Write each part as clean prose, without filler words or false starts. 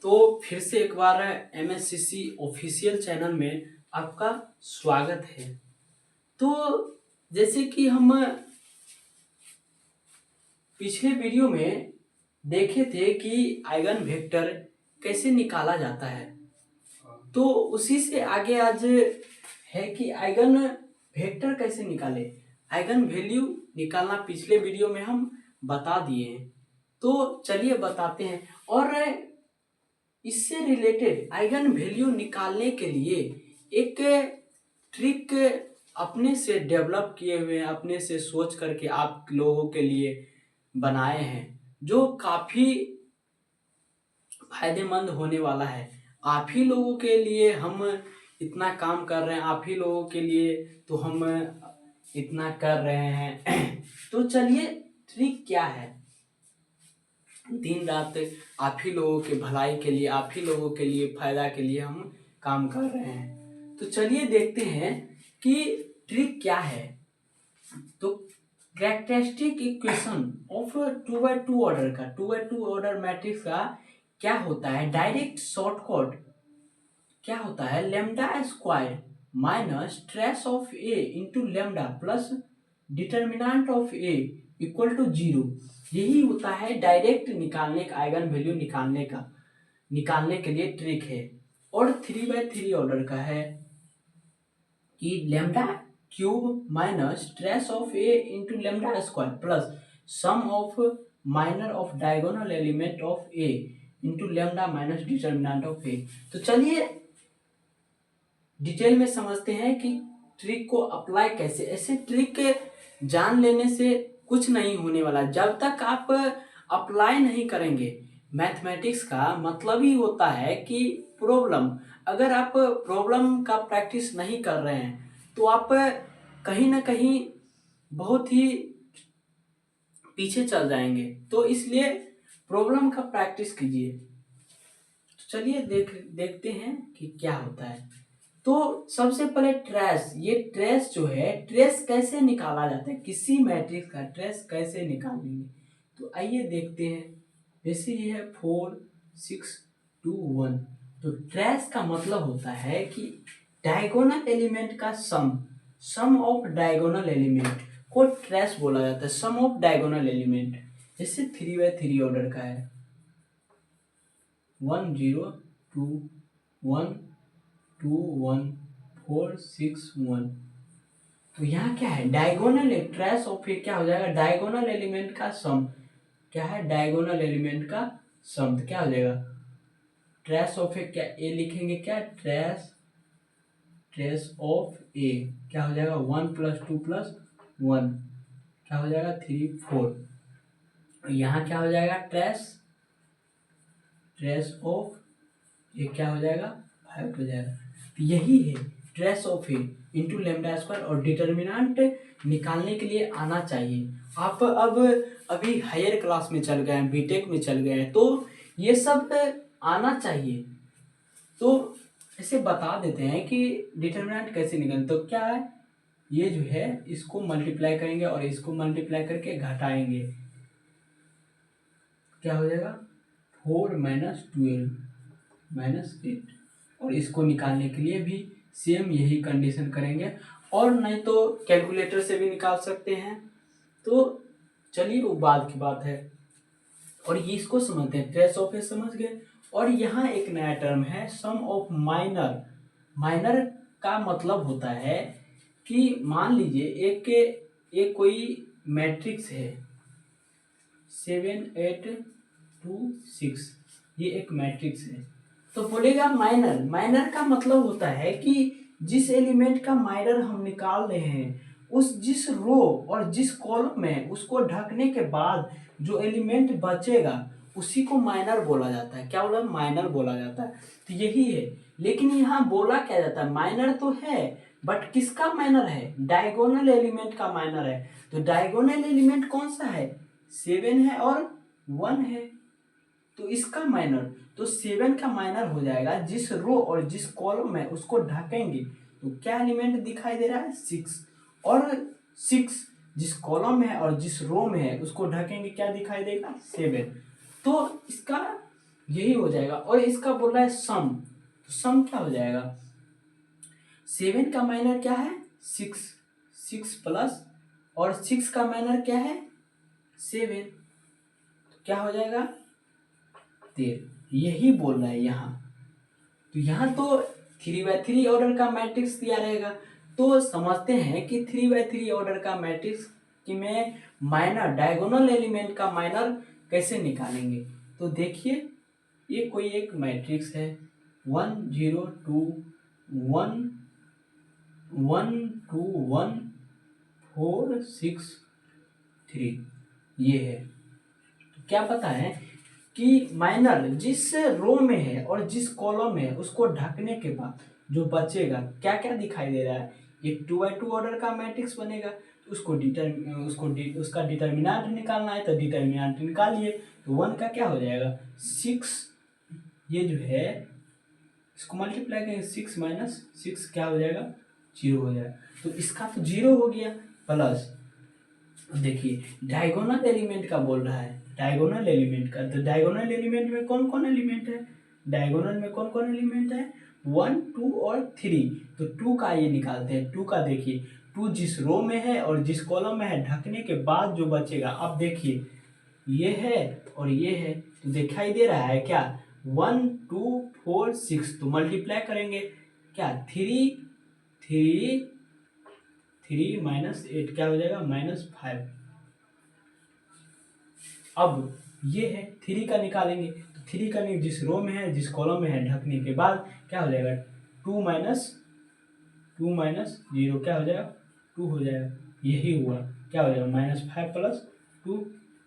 तो फिर से एक बार एमएससीसी ऑफिशियल चैनल में आपका स्वागत है। तो जैसे कि हम पिछले वीडियो में देखे थे कि आइगन वेक्टर कैसे निकाला जाता है, तो उसी से आगे आज है कि आइगन वेक्टर कैसे निकाले। आइगन वैल्यू निकालना पिछले वीडियो में हम बता दिए हैं, तो चलिए बताते हैं। और इससे रिलेटेड आइगन वैल्यू निकालने के लिए एक ट्रिक अपने से डेवलप किए हुए हैं, अपने से सोच करके आप लोगों के लिए बनाए हैं, जो काफ़ी फायदेमंद होने वाला है। आप ही लोगों के लिए हम इतना काम कर रहे हैं, आप ही लोगों के लिए तो हम इतना कर रहे हैं। तो चलिए ट्रिक क्या है। दिन रात आप ही लोगों के भलाई के लिए, आप ही लोगों के लिए फायदा के लिए हम काम कर रहे हैं। तो चलिए देखते हैं कि ट्रिक क्या है। तो characteristic equation of 2x2 order का 2x2 ऑर्डर मैट्रिक्स का क्या होता है, डायरेक्ट शॉर्टकट क्या होता है, lambda square minus trace of A into lambda plus determinant of A equal to 0। यही होता है डायरेक्ट निकालने का, आइगन वैल्यू निकालने के लिए ट्रिक है। और 3x3 ऑर्डर का है कि lambda cube minus trace of A into lambda square plus sum of minor of diagonal element of A into lambda minus determinant of A. तो चलिए डिटेल में समझते हैं कि ट्रिक को अप्लाई कैसे। ऐसे ट्रिक जान लेने से कुछ नहीं होने वाला जब तक आप अप्लाई नहीं करेंगे। मैथमेटिक्स का मतलब ही होता है कि प्रॉब्लम, अगर आप प्रॉब्लम का प्रैक्टिस नहीं कर रहे हैं तो आप कहीं ना कहीं बहुत ही पीछे चल जाएंगे। तो इसलिए प्रॉब्लम का प्रैक्टिस कीजिए। तो चलिए देखते हैं कि क्या होता है। तो सबसे पहले ट्रेस, ये ट्रेस जो है, ट्रेस कैसे निकाला जाता है, किसी मैट्रिक्स का ट्रेस कैसे निकालेंगे। तो आइए देखते हैं। जैसे ये है 4 6 2 1। तो ट्रेस का मतलब होता है कि डायगोनल एलिमेंट का सम ऑफ डायगोनल एलिमेंट को ट्रेस बोला जाता है, सम ऑफ डायगोनल एलिमेंट। जैसे 3x3 ऑर्डर का है 1 0 2 1 2 1 4 6 1। तो यहाँ क्या है, डायगोनल ट्रेस ऑफ ए क्या हो जाएगा, डायगोनल एलिमेंट का सम। क्या है, डायगोनल एलिमेंट का सम। तो क्या हो जाएगा, ट्रेस ऑफ ए, क्या ए लिखेंगे, क्या ट्रेस ऑफ ए क्या हो जाएगा 1 + 2 + 1 क्या हो जाएगा 3 4। यहाँ क्या हो जाएगा, ट्रेस ऑफ ए क्या हो जाएगा 5 हो जाएगा। तो यही है trace of A into lambda square. और डिटर्मिनेंट निकालने के लिए आना चाहिए। आप अब अभी हायर क्लास में चल गए हैं, बीटेक में चल गए हैं, तो ये सब आना चाहिए। तो ऐसे बता देते हैं कि डिटर्मिनेंट कैसे निकालें। तो क्या है, ये जो है इसको मल्टीप्लाई करेंगे और इसको मल्टीप्लाई करके घटाएंगे। क्या हो जाएगा 4 - 12 - 8। और इसको निकालने के लिए भी सेम यही कंडीशन करेंगे, और नहीं तो कैलकुलेटर से भी निकाल सकते हैं। तो चलिए वो बाद की बात है। और ये इसको समझते हैं, ट्रेस ऑफ ए समझ गए। और यहाँ एक नया टर्म है सम ऑफ माइनर। माइनर का मतलब होता है कि मान लीजिए एक कोई मैट्रिक्स है 7 8 2 6, ये एक मैट्रिक्स है। तो बोलेगा माइनर, माइनर का मतलब होता है कि जिस एलिमेंट का माइनर हम निकाल रहे हैं, उस जिस रो और जिस कॉलम में उसको ढकने के बाद जो एलिमेंट बचेगा उसी को माइनर बोला जाता है। क्या बोला, माइनर बोला जाता है। तो यही है। लेकिन यहाँ बोला क्या जाता है, माइनर तो है बट किसका माइनर है, डायगोनल एलिमेंट का माइनर है। तो डायगोनल एलिमेंट कौन सा है, 7 है और 1 है। तो इसका माइनर, तो 7 का माइनर हो जाएगा जिस रो और जिस कॉलम में उसको ढकेंगे। तो क्या एलिमेंट दिखाई दे रहा है, 6। और 6 जिस कॉलम में है और जिस रो में है उसको ढकेंगे, क्या दिखाई देगा, 7। तो इसका यही हो जाएगा। और इसका बोल रहा है सम, तो सम क्या हो जाएगा, 7 का माइनर क्या है 6, 6 प्लस और 6 का माइनर क्या है 7, तो क्या हो जाएगा 13, यही बोल रहा है यहाँ। तो यहाँ तो 3/3 ऑर्डर का मैट्रिक्स दिया रहेगा, तो समझते हैं कि 3/3 ऑर्डर का मैट्रिक्स कि में माइनर डायगोनल एलिमेंट का माइनर कैसे निकालेंगे। तो देखिए ये कोई एक मैट्रिक्स है 1 0 2 1 1 2 1 4 6 3, ये है। तो क्या पता है कि माइनर जिस रो में है और जिस कॉलम में है उसको ढकने के बाद जो बचेगा क्या क्या दिखाई दे रहा है, एक 2/2 ऑर्डर का मैट्रिक्स बनेगा। तो उसका डिटर्मिनेंट निकालना है, तो डिटर्मिनेंट निकालिए। तो 1 का क्या हो जाएगा 6, ये जो है इसको मल्टीप्लाई करेंगे 6 माइनस 6 क्या हो जाएगा 0 हो जाएगा। तो इसका तो 0 हो गया, प्लस देखिए डायगोनल एलिमेंट का बोल रहा है, डायगोनल एलिमेंट का। तो डायगोनल एलिमेंट में कौन कौन एलिमेंट है, डायगोनल में कौन कौन एलिमेंट है 1 2 और 3। तो 2 का ये निकालते हैं। 2 का देखिए 2 जिस रो में है और जिस कॉलम में है ढकने के बाद जो बचेगा, अब देखिए ये है और ये है, तो दिखाई दे रहा है क्या 1 2 4 6। तो मल्टीप्लाई करेंगे क्या 3 माइनस 8 क्या हो जाएगा -5। अब ये है 3 का निकालेंगे, तो 3 का जिस रो में है जिस कॉलम में है ढकने के बाद क्या हो जाएगा 2 माइनस 0 क्या हो जाएगा 2 हो जाएगा, यही हुआ क्या हो जाएगा -5 प्लस 2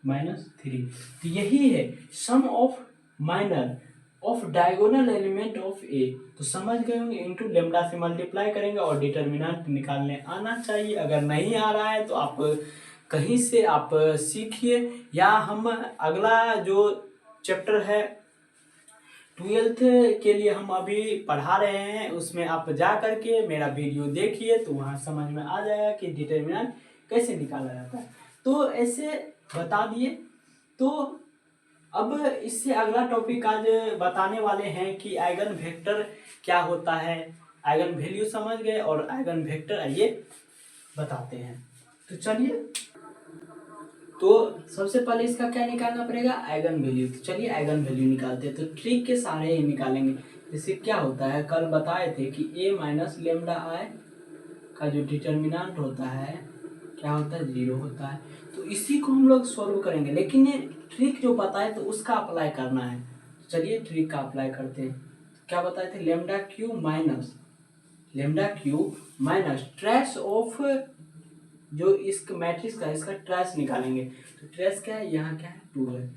-3। तो यही है sum of minor of diagonal element of A. तो समझ गए होंगे, इनटू लेमडा से मल्टीप्लाई करेंगे और डिटर्मिनेंट निकालने आना चाहिए। अगर नहीं आ रहा है तो आप कहीं से आप सीखिए, या हम अगला जो चैप्टर है 12th के लिए हम अभी पढ़ा रहे हैं, उसमें आप जा करके मेरा वीडियो देखिए, तो वहाँ समझ में आ जाएगा कि डिटर्मिनेंट कैसे निकाला जाता है। तो ऐसे बता दिए। तो अब इससे अगला टॉपिक आज बताने वाले हैं कि आइगन वेक्टर क्या होता है। आइगन वैल्यू समझ गए और आइगन वेक्टर आइए बताते हैं। तो चलिए, तो सबसे पहले इसका क्या निकालना पड़ेगा आइगन वैल्यू। तो चलिए आइगन वैल्यू निकालते हैं। तो ट्रिक के सारे ही निकालेंगे। जैसे क्या होता है, कल बताए थे कि a माइनस लेमडा आई का जो डिटर्मिनेंट होता है क्या होता है 0 होता है। तो इसी को हम लोग सॉल्व करेंगे, लेकिन ये ट्रिक जो बताए तो उसका अप्लाई करना है। तो चलिए ट्रिक का अप्लाई करते हैं। तो क्या बताए थे, lambda Q minus trace of जो इस मैट्रिक्स का इसका ट्रेस निकालेंगे। तो ट्रेस क्या है, यहाँ क्या है 2 है।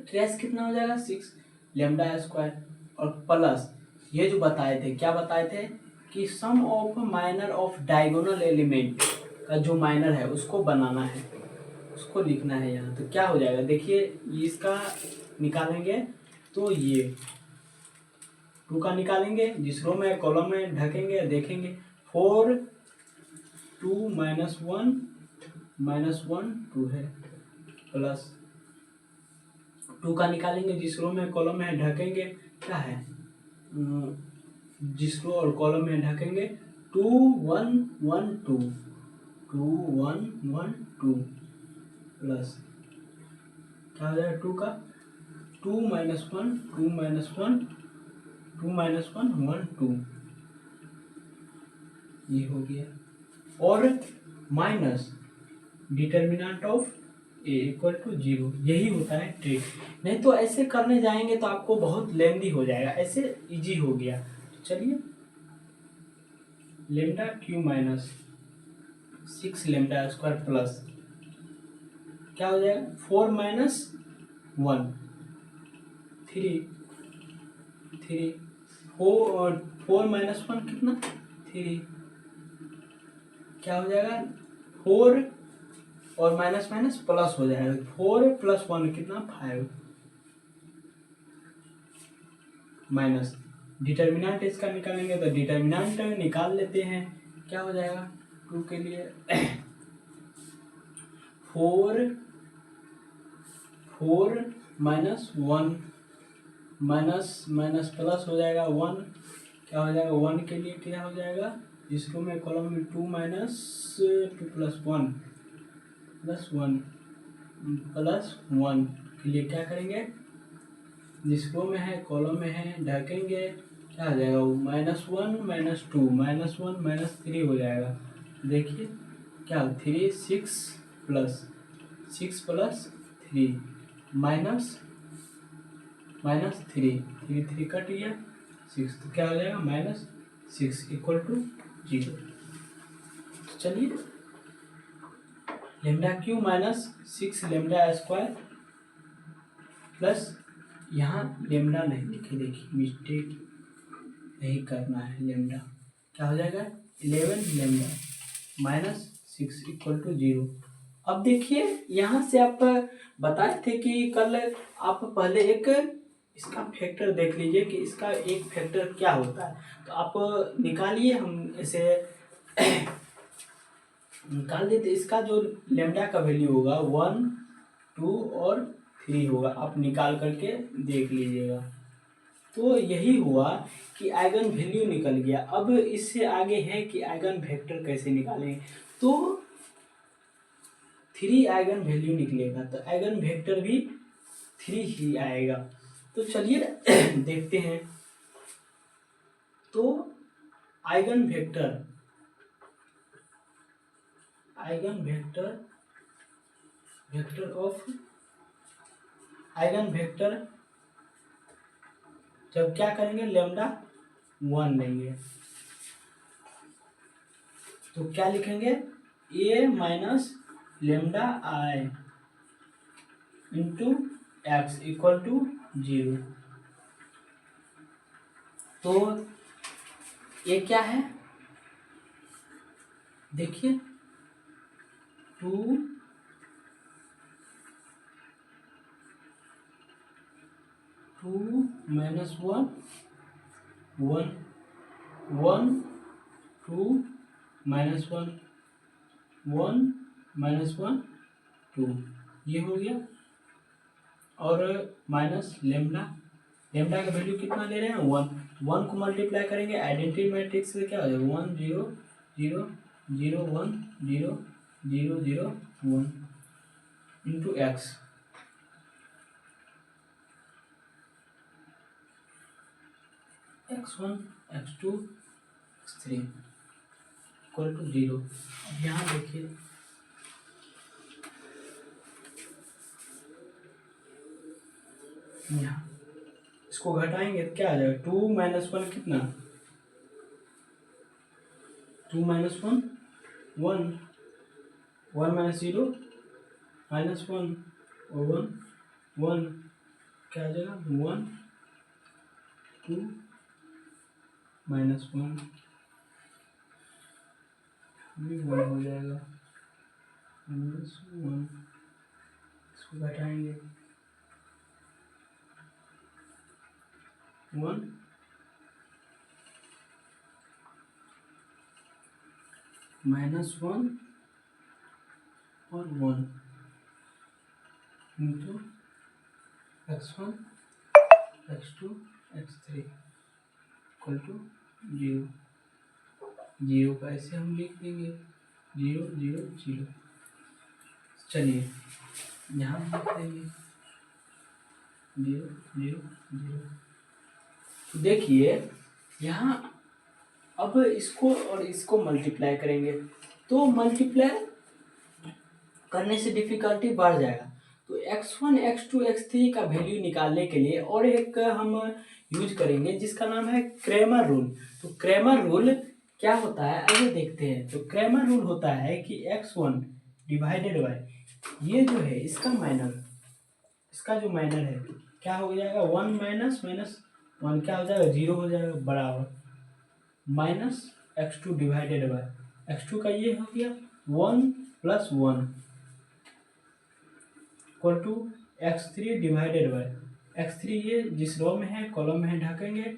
ट्रेस कितना हो जाएगा 6 लेमडा स्क्वायर, और प्लस ये जो बताए थे क्या बताए थे कि sum of minor of diagonal element का जो माइनर है उसको बनाना है, उसको लिखना है यहाँ। तो क्या हो जाएगा देखिए, इसका निकालेंगे तो ये 2 का निकालेंगे, जिस रो में कॉलम में ढकेंगे देखेंगे 4 2 -1 2 है, प्लस 2 का निकालेंगे, जिस रो में कॉलम में ढकेंगे क्या है जिस रो और कॉलम में ढकेंगे 2 1 1 2 2 1 1 2 प्लस क्या हो जाएगा 2 का 2 -1 2 -1 2 -1 1 2, ये हो गया। और minus determinant of A equal to 0, यही होता है ट्रिक। नहीं तो ऐसे करने जाएंगे तो आपको बहुत लेंदी हो जाएगा, ऐसे इजी हो गया। तो चलिए lambda Q minus 6 lambda square plus क्या हो जाएगा 4 -1 3 4 -1 कितना 3, क्या हो जाएगा 4 और माइनस माइनस प्लस हो जाएगा 4 + 1 कितना 5 माइनस डिटर्मिनेंट इसका निकालेंगे। तो डिटर्मिनेंट निकाल लेते हैं, क्या हो जाएगा 2 के लिए 4 4 माइनस 1 माइनस माइनस प्लस हो जाएगा 1, क्या हो जाएगा 1 के लिए क्या हो जाएगा, इस रो में कॉलम में 2 माइनस 2 प्लस 1 प्लस 1 प्लस 1 के लिए क्या करेंगे, जिस रो में है कॉलम में है ढकेंगे, क्या आ जाएगा वो -1 -2 -1 -3 हो जाएगा। देखिए क्या 3 6 प्लस 3 माइनस माइनस 3 कट गया 6, तो क्या हो जाएगा -6 इक्वल टू 0। तो चलिए lambda Q minus 6 lambda square plus, यहाँ लेमडा नहीं लिखे, देखिए मिस्टेक नहीं करना है, लेमडा क्या हो जाएगा 11 लेमडा माइनस 6 इक्वल टू 0। अब देखिए यहाँ से आप बताए थे कि कल आप पहले एक इसका फैक्टर देख लीजिए कि इसका एक फैक्टर क्या होता है, तो आप निकालिए, हम इसे निकाल देते। इसका जो लेमडा का वैल्यू होगा 1 2 और 3 होगा, आप निकाल करके देख लीजिएगा। तो यही हुआ कि आइगन वैल्यू निकल गया। अब इससे आगे है कि आइगन वेक्टर कैसे निकालें, तो 3 आइगन वैल्यू निकलेगा, तो आइगन वेक्टर भी 3 ही आएगा। तो चलिए देखते हैं। तो eigen vector vector of eigen vector जब क्या करेंगे लेमडा 1 लेंगे, तो क्या लिखेंगे a minus lambda I into X equal to 0। तो ये क्या है, देखिए 2 माइनस 1 1 1 2 माइनस 1 1 माइनस 1 2, ये हो गया। और माइनस लेमडा का वैल्यू कितना ले रहे हैं 1 को मल्टीप्लाई करेंगे आइडेंटिटी मैट्रिक्स से, क्या हो जाएगा 1 0 0 0 1 0 0 0 1 into x, x1 x2 x3 equal to 0। अब यहाँ देखिए यहाँ इसको घटाएंगे तो क्या आ जाएगा 2 माइनस 1 कितना 2 माइनस 1 1 1 माइनस 0 माइनस 1 और 1 1, क्या आ जाएगा 1 2 माइनस 1 भी 1 हो जाएगा माइनस 1, इसको घटाएंगे 1 माइनस 1 और 1 into x1 x2 x3 equal to 0। 0 का ऐसे हम लिख देंगे 0 0 0। चलिए यहाँ लिख देंगे 0 0 0। तो देखिए यहाँ अब इसको और इसको मल्टीप्लाई करेंगे, तो मल्टीप्लाई करने से डिफिकल्टी बढ़ जाएगा। तो x1 x2 x3 का वैल्यू निकालने के लिए और एक हम यूज करेंगे जिसका नाम है क्रेमर रूल। तो क्रेमर रूल क्या होता है आइए देखते हैं। तो क्रेमर रूल होता है कि x1 डिवाइडेड बाय ये जो है इसका माइनर, इसका जो माइनर है क्या हो जाएगा 1 माइनस माइनस 1 क्या हो जाएगा 0 हो जाएगा बराबर minus x2 divided bye x2 का ये हो गया 1 plus 1 equal to x3 divided by x3 ये जिस रो में है कॉलम में है ढकेंगे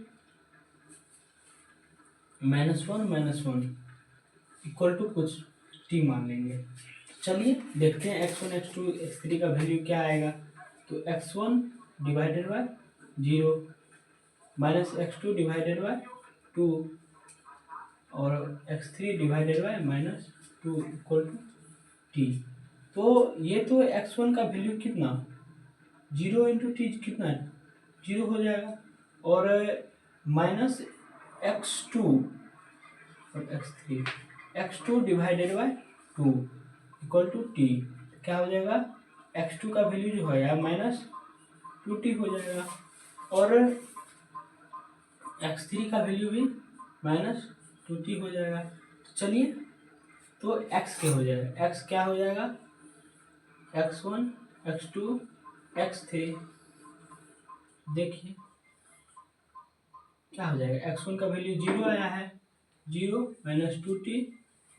-1 इक्वल टू कुछ t मान लेंगे। चलिए देखते हैं x1 x2 x3 का वैल्यू क्या आएगा। तो x1 divided by 0 minus x2 divided by 2 और x3 divided by -2 equal to t। तो ये तो x1 का वैल्यू कितना 0 इंटू टी कितना है 0 हो जाएगा और माइनस x2 और x3 divided by 2 equal to T. क्या हो जाएगा x2 का वैल्यू जो है यार -2t हो जाएगा और x3 का वैल्यू भी -2t हो जाएगा। तो चलिए तो x क्या हो जाएगा x क्या हो जाएगा x1 x2 x3 देखिए क्या हो जाएगा x1 का वैल्यू 0 आया है 0 -2t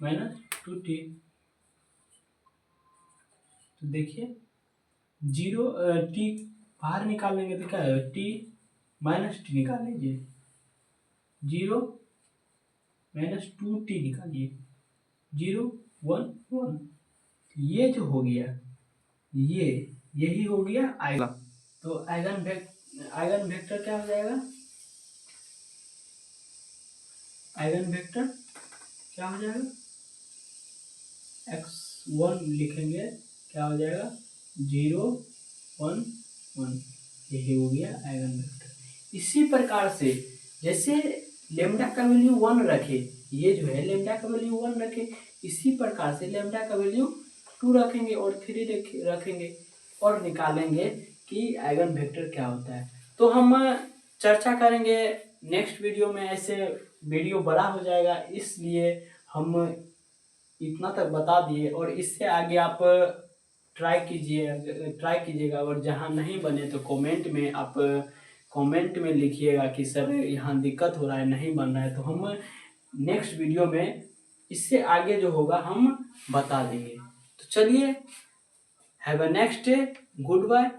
-2t। तो देखिए 0 t बाहर निकाल लेंगे तो क्या है t -t निकाल लीजिए 0 -2t निकालिए 0 1 1। ये जो हो गया यही हो गया आएगा। तो आइगन वेक्टर क्या हो जाएगा आइगन वेक्टर क्या हो जाएगा x1 लिखेंगे क्या हो जाएगा 0 1 1 यही हो गया आइगन वेक्टर। इसी प्रकार से जैसे लेम्डा का वैल्यू 1 रखे ये जो है लेम्डा का वैल्यू 1 रखे इसी प्रकार से लेम्डा का वैल्यू 2 रखेंगे और 3 रखेंगे और निकालेंगे कि आइगन वेक्टर क्या होता है। तो हम चर्चा करेंगे नेक्स्ट वीडियो में। ऐसे वीडियो बड़ा हो जाएगा इसलिए हम इतना तक बता दिए और इससे आगे आप ट्राई कीजिएगा और जहाँ नहीं बने तो कमेंट में लिखिएगा कि सर यहाँ दिक्कत हो रहा है नहीं बन रहा है। तो हम नेक्स्ट वीडियो में इससे आगे जो होगा हम बता देंगे। तो चलिए have a next day good bye.